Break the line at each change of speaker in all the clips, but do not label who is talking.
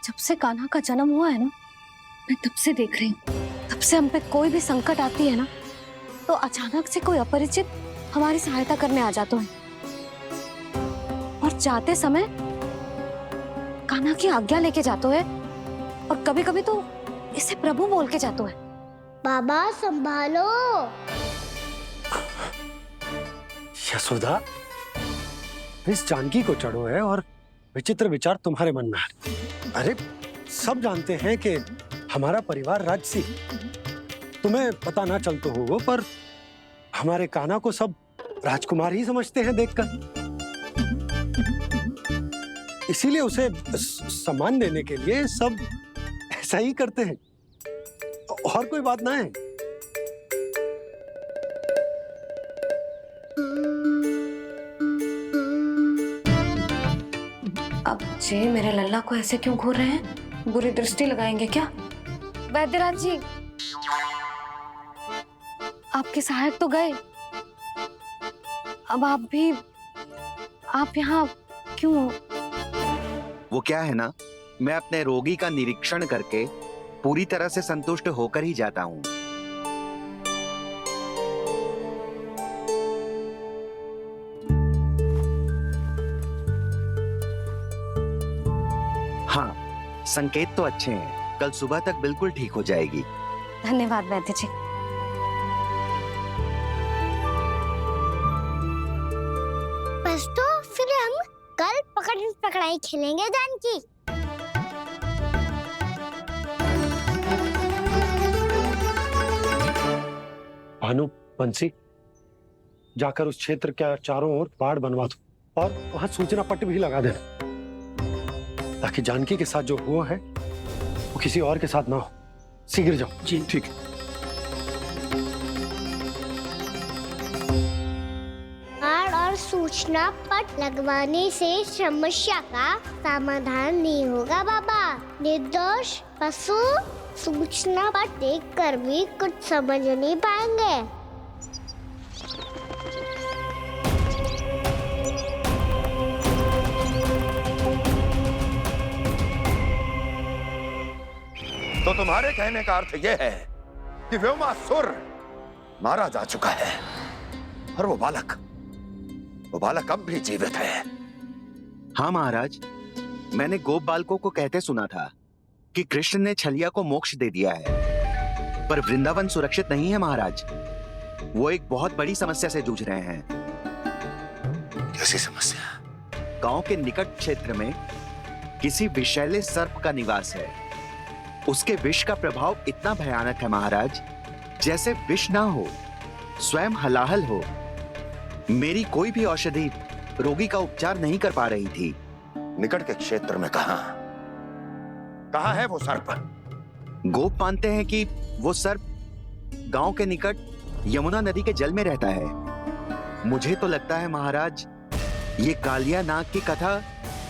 जब से कान्हा का जन्म हुआ है ना, मैं तब से देख रही हूँ, तब से हम पे कोई भी संकट आती है ना, तो अचानक से कोई अपरिचित हमारी सहायता करने आ जाते हैं और जाते समय कान्हा की आज्ञा लेके जाते हैं और कभी कभी तो इसे प्रभु बोल के जाते हैं।
बाबा संभालो।
यशोदा, इस जानकी को चढ़ो है और विचित्र विचार तुम्हारे मन में है। अरे सब जानते हैं कि हमारा परिवार राजसी, तुम्हें पता ना चल तो होगा, पर हमारे कान्हा को सब राजकुमार ही समझते हैं देखकर, इसीलिए उसे सम्मान देने के लिए सब ऐसा ही करते हैं, और कोई बात ना है।
अब जे मेरे लल्ला को ऐसे क्यों घूर रहे हैं? बुरी दृष्टि लगाएंगे क्या? वैद्यराज जी, आपके सहायक तो गए, अब आप यहाँ क्यों?
वो क्या है ना, मैं अपने रोगी का निरीक्षण करके पूरी तरह से संतुष्ट होकर ही जाता हूँ। हाँ, संकेत तो अच्छे हैं, कल सुबह तक बिल्कुल ठीक हो जाएगी।
धन्यवाद वैद्य जी।
बस तो फिर हम कल पकड़न पकड़ाई खेलेंगे जानकी।
भानु, बंसी, जाकर उस क्षेत्र के चारों ओर बाड़ बनवा दो और वहां सूचना पट्ट भी लगा देना, ताकि जानकी के साथ जो हुआ है वो किसी और के साथ ना हो। शीघ्र जाओ।
जी ठीक है।
बाड़ और सूचना पट लगवाने से समस्या का समाधान नहीं होगा बाबा। निर्दोष पशु सूचना पट देखकर भी कुछ समझ नहीं पाएंगे।
तो तुम्हारे कहने का अर्थ यह है कि व्योमासुर मारा जा चुका है और वो बालक अब भी जीवित है।
हाँ महाराज, मैंने गोप बालकों को कहते सुना था कि कृष्ण ने छलिया को मोक्ष दे दिया है, पर वृंदावन सुरक्षित नहीं है महाराज। वो एक बहुत बड़ी समस्या से जूझ रहे हैं।
कैसी समस्या?
गांव के निकट क्षेत्र में किसी विषैले सर्प का निवास है। उसके विष का प्रभाव इतना भयानक है महाराज, जैसे विष ना हो, स्वयं हलाहल हो। मेरी कोई भी औषधि रोगी का उपचार नहीं कर पा रही थी।
निकट के क्षेत्र में कहां है वो सर्प?
गोप मानते हैं कि वो सर्प गांव के निकट यमुना नदी के जल में रहता है। मुझे तो लगता है महाराज, ये कालिया नाग की कथा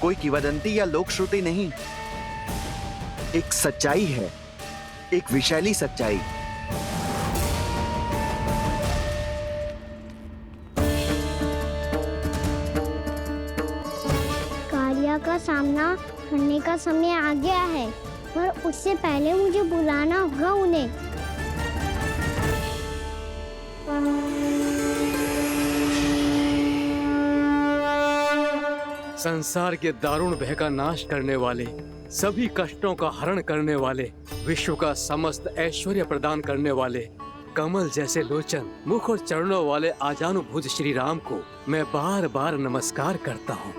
कोई किंवदंती या लोक श्रुति नहीं, एक सच्चाई है, एक विषैली सच्चाई।
कालिया का सामना करने का समय आ गया है, पर उससे पहले मुझे बुलाना होगा उन्हें।
संसार के दारुण भय का नाश करने वाले, सभी कष्टों का हरण करने वाले, विश्व का समस्त ऐश्वर्य प्रदान करने वाले, कमल जैसे लोचन, मुख और चरणों वाले आजानुभुज श्री राम को मैं बार बार नमस्कार करता हूँ।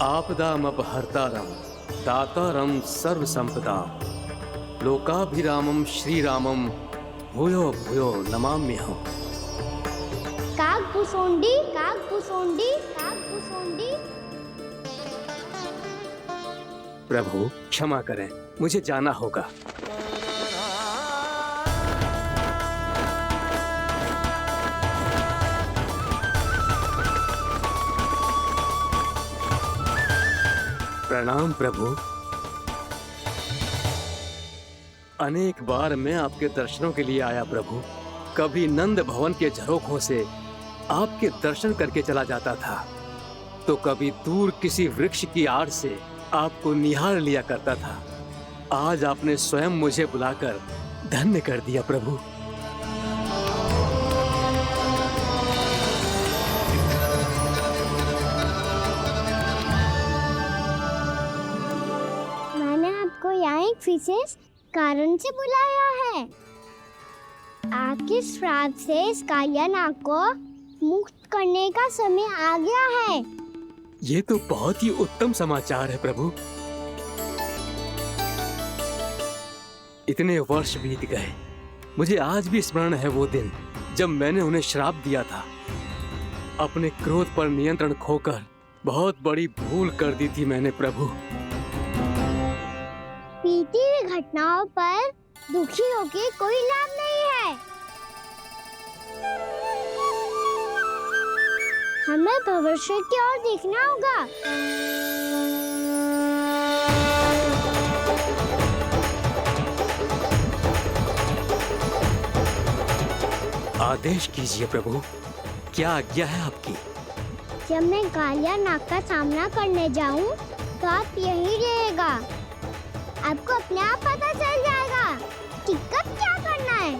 आपदामपहर्तारं दातारं सर्व संपदाम लोकाभिरामं श्री रामं भूयो भूयो नमाम्यहम्।
कागभूसुंडी, कागभूसुंडी, कागभूसुंडी।
प्रभु क्षमा करें, मुझे जाना होगा। प्रणाम प्रभु। अनेक बार मैं आपके दर्शनों के लिए आया प्रभु। कभी नंद भवन के झरोखों से आपके दर्शन करके चला जाता था, तो कभी दूर किसी वृक्ष की आड़ से आपको निहार लिया करता था। आज आपने स्वयं मुझे बुलाकर धन्य कर दिया प्रभु।
मैंने आपको यहाँ एक विशेष कारण से बुलाया है। आपके श्राप से इस कालिया नाग को मुक्त करने का समय आ गया है।
ये तो बहुत ही उत्तम समाचार है प्रभु। इतने वर्ष बीत गए, मुझे आज भी स्मरण है वो दिन जब मैंने उन्हें श्राप दिया था। अपने क्रोध पर नियंत्रण खोकर बहुत बड़ी भूल कर दी थी मैंने प्रभु।
बीती हुई घटनाओं पर दुखी होके कोई लाभ नहीं है। हमें भविष्य की ओर देखना होगा।
आदेश कीजिए प्रभु, क्या आज्ञा है आपकी?
जब मैं कालिया नाग का सामना करने जाऊं, तो आप यहीं रहेगा। आपको अपने आप पता चल जाएगा कि कब क्या करना है।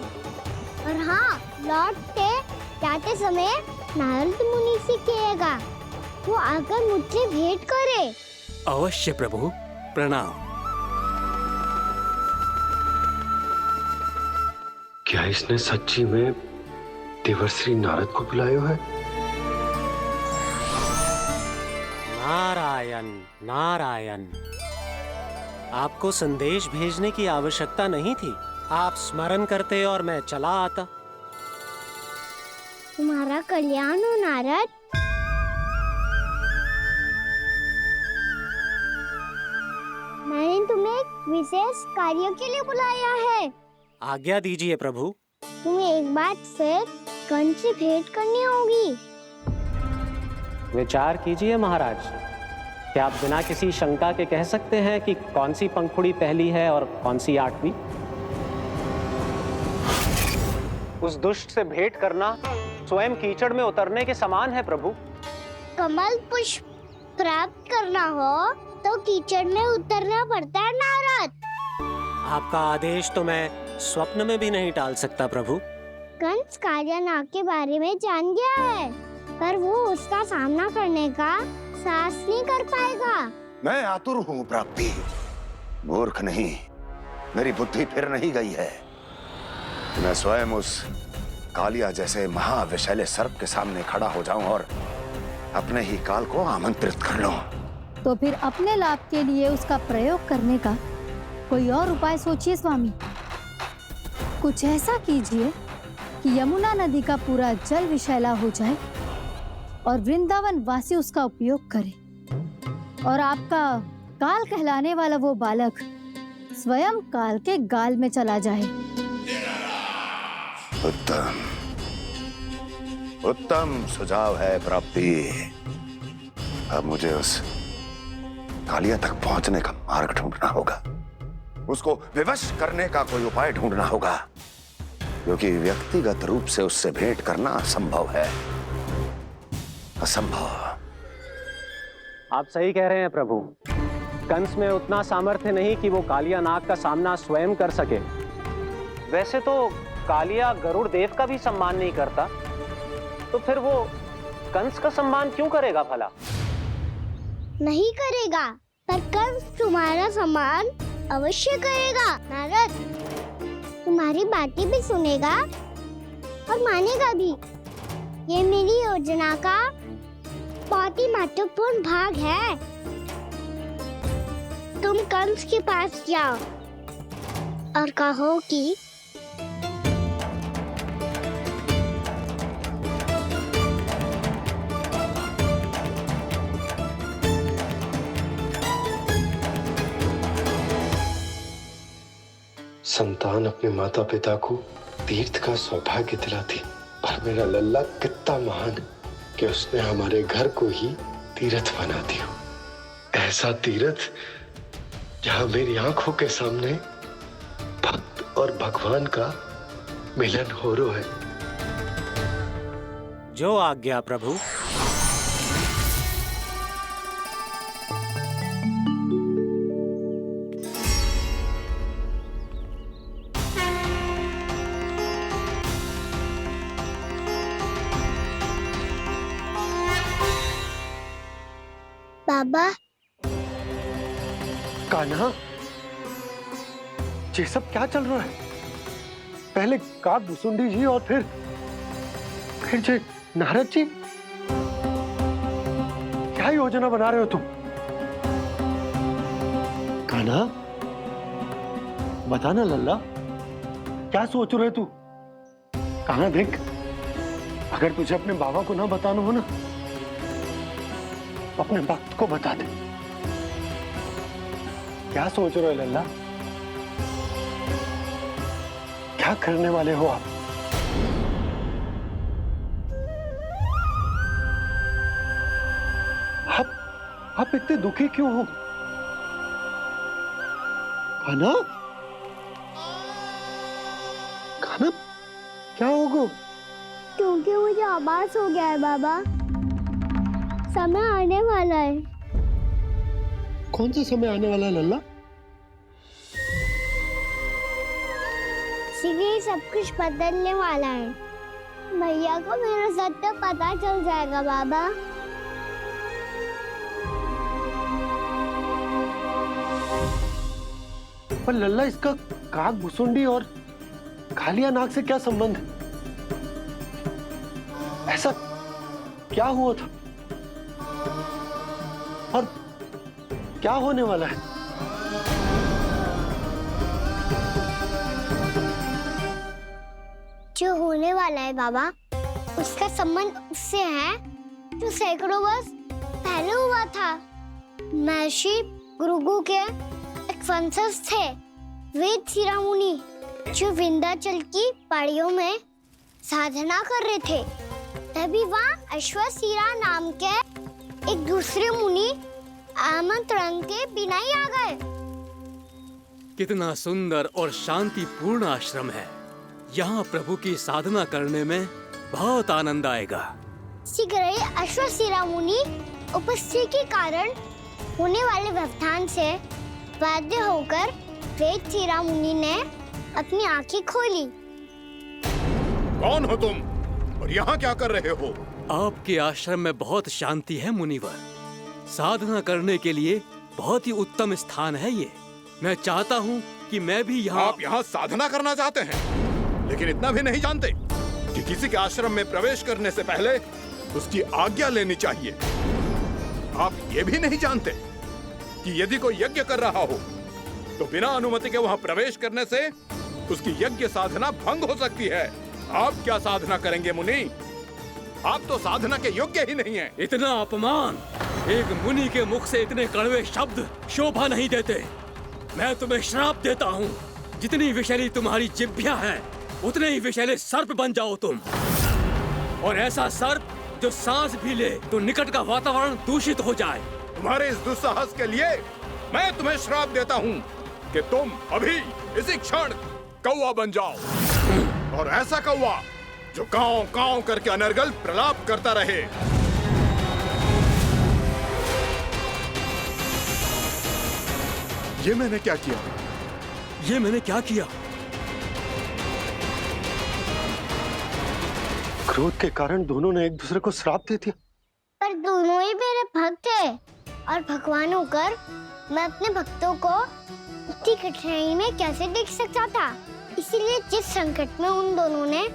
और हाँ, लौटते जाते समय नारद मुनि से कहिएगा, वो आकर मुझसे भेंट करे।
अवश्य प्रभु, प्रणाम।
क्या इसने सच्ची में देवर्षि नारद को बुलाया है?
नारायण नारायण, आपको संदेश भेजने की आवश्यकता नहीं थी। आप स्मरण करते और मैं चला आता।
तुम्हारा कल्याण हो नारद। मैंने तुम्हें एक विशेष कार्य के लिए बुलाया है।
आज्ञा दीजिए प्रभु।
तुम्हें एक बार फिर कंस से भेंट करनी होगी।
विचार कीजिए महाराज, क्या आप बिना किसी शंका के कह सकते हैं कि कौन सी पंखुड़ी पहली है और कौन सी आठवीं? उस दुष्ट से भेंट करना स्वयं कीचड़ में उतरने के समान है प्रभु।
कमल पुष्प प्राप्त करना हो तो कीचड़ में उतरना पड़ता है नारद।
आपका आदेश तो मैं स्वप्न में भी नहीं टाल सकता प्रभु।
कंस कालिया नाग के बारे में जान गया है, पर वो उसका सामना करने का साहस नहीं कर पाएगा।
मैं आतुर हूँ प्राप्ति, मूर्ख नहीं। मेरी बुद्धि फिर नहीं गई है। मैं स्वयं उस कालिया जैसे महाविषैले सर्प के सामने खड़ा हो जाऊं और अपने ही काल को आमंत्रित कर लूं।
तो फिर अपने लाभ के लिए उसका प्रयोग करने का कोई और उपाय सोचिए स्वामी। कुछ ऐसा कीजिए कि यमुना नदी का पूरा जल विषैला हो जाए और वृंदावन वासी उसका उपयोग करे, और आपका काल कहलाने वाला वो बालक स्वयं काल के गाल में चला जाए।
उत्तम उत्तम सुझाव है प्राप्ति। अब मुझे उस कालिया तक पहुंचने का मार्ग ढूंढना होगा। उसको विवश करने का कोई उपाय ढूंढना होगा, क्योंकि व्यक्तिगत रूप से उससे भेंट करना असंभव है। असंभव।
आप सही कह रहे हैं प्रभु। कंस में उतना सामर्थ्य नहीं कि वो कालिया नाग का सामना स्वयं कर सके। वैसे तो कालिया गरुड़ देव का भी सम्मान नहीं करता, तो फिर वो कंस का सम्मान क्यों करेगा भला?
नहीं करेगा, पर कंस तुम्हारा सम्मान अवश्य करेगा नारद। तुम्हारी बातें भी सुनेगा और मानेगा भी। ये मेरी योजना का बहुत ही महत्वपूर्ण भाग है। तुम कंस के पास जाओ और कहो कि
संतान अपने माता पिता को तीर्थ का सौभाग्य दिलाती, पर मेरा लल्ला कितना महान है कि उसने हमारे घर को ही तीर्थ बना दिया। ऐसा तीर्थ जहां मेरी आंखों के सामने भक्त और भगवान का मिलन हो रहा है।
जो आज्ञा प्रभु।
बाबा
कान्हा, ये सब क्या चल रहा है? पहले काग भुसुंडी जी और फिर जे नारद जी। क्या योजना बना रहे हो तुम? कान्हा, बता ना लल्ला, क्या सोच रहे तू? कान्हा देख, अगर तुझे अपने बाबा को ना बताना हो ना, तो अपने भक्त को बता दे। क्या सोच रहे हो लल्ला? क्या करने वाले हो आप? आप इतने दुखी क्यों हो? कान्हा, कान्हा, क्या होगा?
क्योंकि मुझे आभास हो गया है बाबा, समय आने वाला है।
कौन सा समय आने वाला है लल्ला?
शीघ्र सब कुछ बदलने वाला है। भैया को मेरा सत्य पता चल जाएगा बाबा।
पर लल्ला, इसका काग भुसुंडी और कालिया नाग से क्या संबंध है? ऐसा क्या हुआ था और क्या होने वाला है?
जो होने वाला है बाबा, उसका संबंध उससे है जो सैकड़ों वर्ष पहले हुआ था। महर्षि भृगु के एक वंशज थे, वेद शिरोमुनि, जो विंध्याचल की पहाड़ियों में साधना कर रहे थे। तभी वहाँ अश्वशिरा नाम के एक दूसरे मुनि आमंत्रण के बिना ही आ गए।
कितना सुंदर और शांतिपूर्ण आश्रम है। यहाँ प्रभु की साधना करने में बहुत आनंद आएगा।
शीघ्र ही अश्वशिरा मुनि उपस्थिति के कारण होने वाले व्यवधान से बाध्य होकर वेद शिरोमुनि ने अपनी आंखें खोली।
कौन हो तुम और यहाँ क्या कर रहे हो?
आपके आश्रम में बहुत शांति है मुनिवर। साधना करने के लिए बहुत ही उत्तम स्थान है ये। मैं चाहता हूँ कि मैं भी यहाँ।
आप यहाँ साधना करना चाहते हैं, लेकिन इतना भी नहीं जानते कि किसी के आश्रम में प्रवेश करने से पहले उसकी आज्ञा लेनी चाहिए। आप ये भी नहीं जानते कि यदि कोई यज्ञ कर रहा हो तो बिना अनुमति के वहाँ प्रवेश करने से उसकी यज्ञ साधना भंग हो सकती है। आप क्या साधना करेंगे मुनि? आप तो साधना के योग्य ही नहीं हैं।
इतना अपमान! एक मुनि के मुख से इतने कड़वे शब्द शोभा नहीं देते। मैं तुम्हें श्राप देता हूँ, जितनी विषैली तुम्हारी जिह्वा है उतने ही विषैले सर्प बन जाओ तुम। और ऐसा सर्प जो सांस भी ले तो निकट का वातावरण दूषित हो जाए।
तुम्हारे इस दुस्साहस के लिए मैं तुम्हें श्राप देता हूँ कि तुम अभी इसी क्षण कौवा बन जाओ, और ऐसा कौवा जो कांव कांव करके अनर्गल प्रलाप करता रहे। ये मैंने क्या किया?
ये मैंने क्या किया?
क्रोध के कारण दोनों ने एक दूसरे को श्राप दे दिया।
पर दोनों ही मेरे भक्त हैं, और भगवान होकर मैं अपने भक्तों को इतनी कठिनाई में कैसे देख सकता था। इसीलिए जिस संकट में उन दोनों ने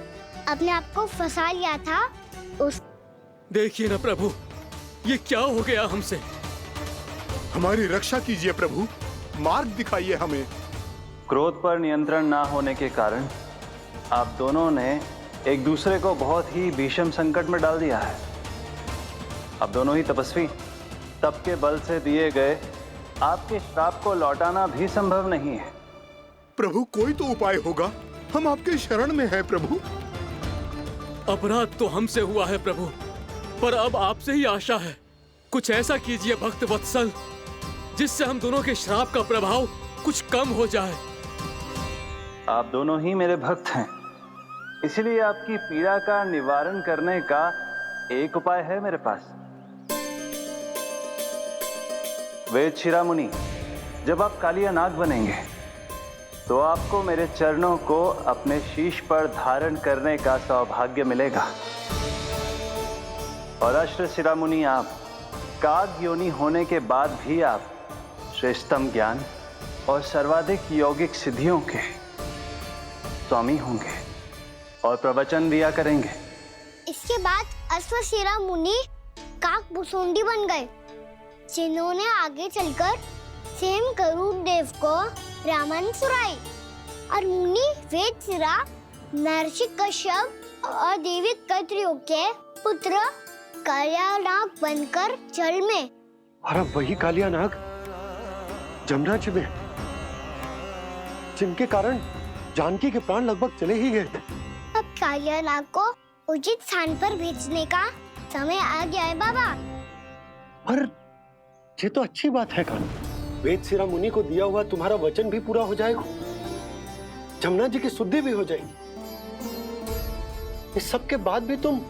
अपने आप को फंसा लिया था उस।
देखिए ना प्रभु, ये क्या हो गया हमसे।
हमारी रक्षा कीजिए प्रभु, मार्ग दिखाइए हमें।
क्रोध पर नियंत्रण ना होने के कारण आप दोनों ने एक दूसरे को बहुत ही भीषण संकट में डाल दिया है। आप दोनों ही तपस्वी, तप के बल से दिए गए आपके श्राप को लौटाना भी संभव नहीं है।
प्रभु कोई तो उपाय होगा, हम आपके शरण में हैं प्रभु।
अपराध तो हमसे हुआ है प्रभु, पर अब आपसे ही आशा है। कुछ ऐसा कीजिए भक्त वत्सल, जिससे हम दोनों के श्राप का प्रभाव कुछ कम हो जाए।
आप दोनों ही मेरे भक्त हैं, इसलिए आपकी पीड़ा का निवारण करने का एक उपाय है मेरे पास। वेद शिरोमुनि, जब आप कालिया नाग बनेंगे तो आपको मेरे चरणों को अपने शीश पर धारण करने का सौभाग्य मिलेगा। और अश्व शिरोमुनि, आप काग योनि होने के बाद भी आप श्रेष्ठतम ज्ञान और सर्वाधिक यौगिक सिद्धियों के स्वामी होंगे और प्रवचन दिया करेंगे।
इसके बाद अश्वशिरा मुनि काकभूषुंडी बन गए, जिन्होंने आगे चलकर स्वयं गरुड़ देव को रामायण सुनाई। और मुनि वेदशिरा महर्षि कश्यप और देवी कत्रियों के पुत्र कालियानाग बनकर जल में,
और अब वही कालियानाग जमुना जी में, जिनके कारण जानकी के प्राण लगभग चले ही गए थे।
अब कालियानाग को उचित स्थान पर भेजने का समय आ गया है बाबा।
पर ये तो अच्छी बात है कान्हा, वेदशिरा मुनि को दिया हुआ तुम्हारा वचन भी पूरा हो जाएगा, जमुना जी की शुद्धि भी हो जाएगी। इस सब के बाद भी तुम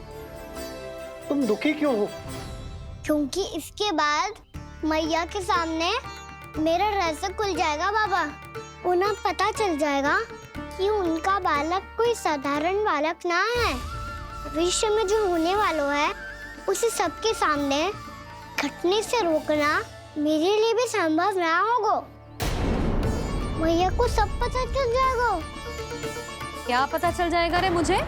दुखी क्यों हो?
क्योंकि इसके बाद मैया के सामने मेरा रहस्य खुल जाएगा बाबा। उन्हें पता चल जाएगा कि उनका बालक कोई साधारण बालक ना है। भविष्य में जो होने वाला है उसे सबके सामने घटने से रोकना मेरे लिए भी संभव ना होगा। मैया को सब पता चल जाएगा।
क्या पता चल जाएगा रे मुझे?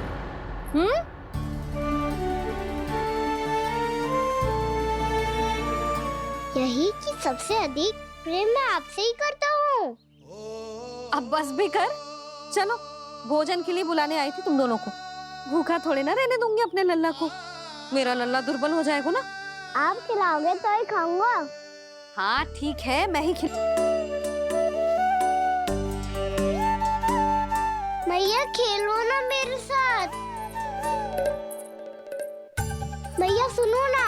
यही कि सबसे अधिक प्रेम मैं आपसे ही करता हूँ।
अब बस भी कर, चलो भोजन के लिए बुलाने आई थी तुम दोनों को। भूखा थोड़े ना रहने दूंगी अपने लल्ला को, मेरा लल्ला दुर्बल हो जाएगा ना।
आप खिलाओगे तो ही खाऊंगा।
हाँ ठीक है, मैं ही
मैया खेलो ना मेरे साथ। मैया सुनो ना,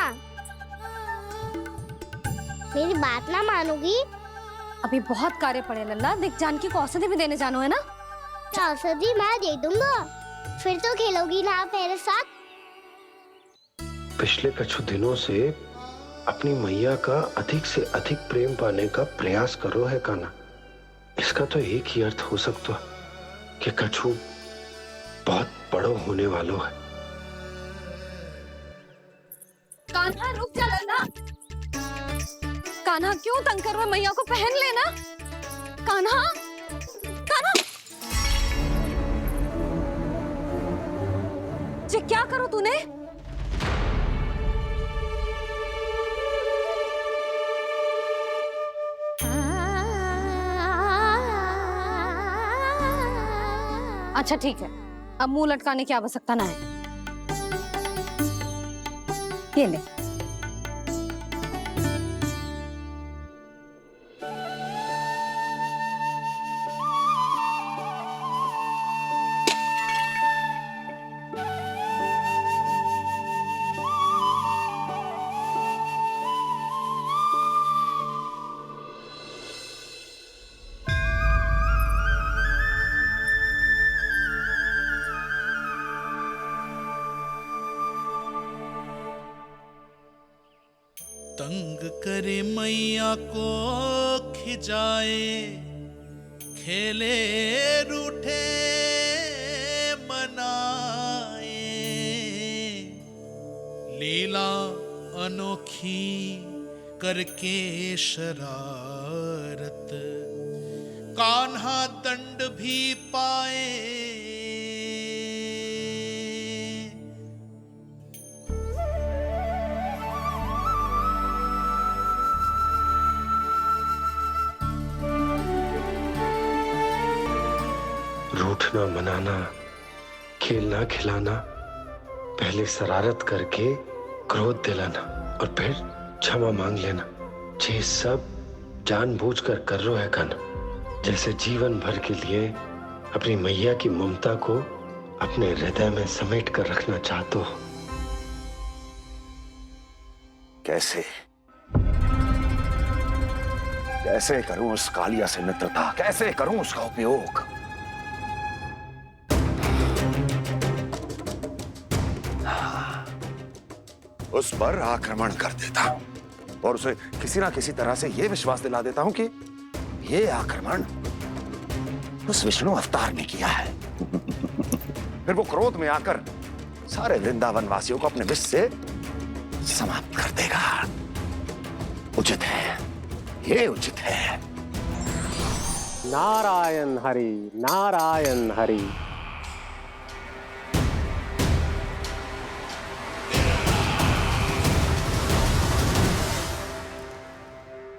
मेरी बात ना मानोगी?
अभी बहुत कार्य पड़े लल्ला, देख जानकी को औषधि भी देने जानो है ना।
औषधि मैं दे दूंगा, फिर तो खेलोगी ना आप मेरे साथ।
पिछले कुछ दिनों से अपनी मैया का अधिक से अधिक प्रेम पाने का प्रयास करो है कान्हा। इसका तो एक ही अर्थ हो सकता है कि कछु बहुत बड़ो होने वालों है।
कान्हा रुक जा लल्ला। कान्हा क्यों तंग कर रहा है? मैया को पहन लेना। कान्हा, कान्हा, ये क्या करो तूने? अच्छा ठीक है, अब मुंह लटकाने की आवश्यकता ना है। ये ले।
तंग करे मैया को खिजाए, खेले रूठे मनाए, लीला अनोखी करके शरारत, कान्हा दंड भी पाए।
रूठना मनाना, खेलना खिलाना, पहले शरारत करके क्रोध दिलाना और फिर क्षमा मांग लेना, ये सब जानबूझकर कर रहे है कान्हा। जैसे जीवन भर के लिए अपनी मैया की ममता को अपने हृदय में समेट कर रखना चाहते हो।
कैसे कैसे करूं उस कालिया से मित्रता, कैसे करूं उसका उपयोग? उस पर आक्रमण कर देता हूं और उसे किसी ना किसी तरह से यह विश्वास दिला देता हूं कि यह आक्रमण उस विष्णु अवतार ने किया है। फिर वो क्रोध में आकर सारे वृंदावन वासियों को अपने विष से समाप्त कर देगा। उचित है, ये उचित है।
नारायण हरि, नारायण हरि।